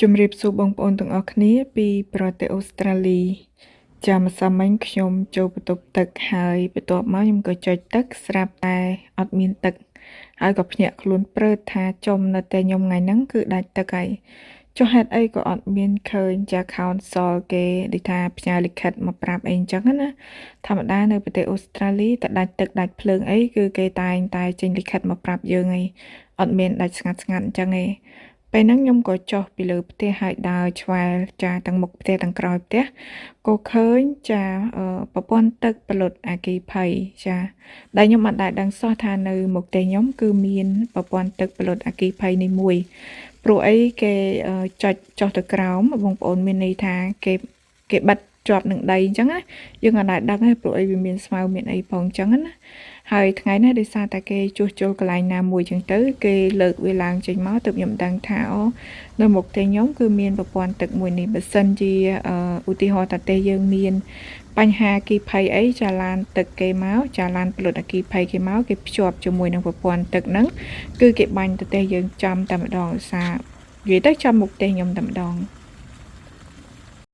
ជំរាបសួរបងប្អូនទាំងអស់គ្នាពីប្រទេសអូស្ត្រាលីចាម្សិលមិញខ្ញុំចូលបន្ទប់ទឹកហើយបន្ទាប់មកខ្ញុំក៏ចុចទឹកស្រាប់តែអត់មានទឹកហើយក៏ភ្ញាក់ខ្លួនព្រឺតថាចុំនៅតែខ្ញុំថ្ងៃហ្នឹងគឺដាច់ទឹកហើយចុះហេតុអីក៏អត់មានឃើញចា council គេដូចថាផ្ញើលិខិតមកប្រាប់អីអញ្ចឹងណាធម្មតានៅប្រទេសអូស្ត្រាលីតែដាច់ទឹកដាច់ភ្លើងអីគឺគេតែងតែចេញលិខិតមកប្រាប់យើងឯងអត់មានដាច់ស្ងាត់អញ្ចឹងឯងពេលហ្នឹងខ្ញុំក៏ចុះពីលើផ្ទះហើយដើរឆ្វែលចាទាំងមុខផ្ទះទាំងក្រោយផ្ទះក៏ឃើញចាប្រព័ន្ធទឹកបលុតអគ្គិភ័យចាដែលខ្ញុំអត់ដែលដឹងសោះថានៅមុខផ្ទះខ្ញុំគឺមានប្រព័ន្ធទឹកបលុតអគ្គិភ័យនេះមួយព្រោះអីគេចុចចុះទៅក្រោមបងប្អូនមានន័យថាគេបិទជាប់នឹងដីអញ្ចឹងណាយើងអត់ដែលដឹងទេព្រោះអីវាមានស្មៅមានអីផងអញ្ចឹងណាហើយថ្ងៃនេះដោយសារតែគេជួសជុលកន្លែងណាមួយអញ្ចឹងទៅគេលើកវាឡើងចេញមកទើបខ្ញុំដឹងថាអូនៅមុខផ្ទះខ្ញុំគឺមានប្រព័ន្ធទឹកមួយនេះបើសិនជាឧទាហរណ៍ថាផ្ទះយើងមានបញ្ហាអគ្គិភ័យអីចាឡានទឹកគេមកចាឡានពលុតអគ្គិភ័យគេមកគេភ្ជាប់ជាមួយនឹងប្រព័ន្ធទឹកហ្នឹងគឺគេបាញ់ទៅផ្ទះយើងចំតែម្ដងឧស្សាហ៍និយាយទៅចំមុខផ្ទះខ្ញុំតែម្ដង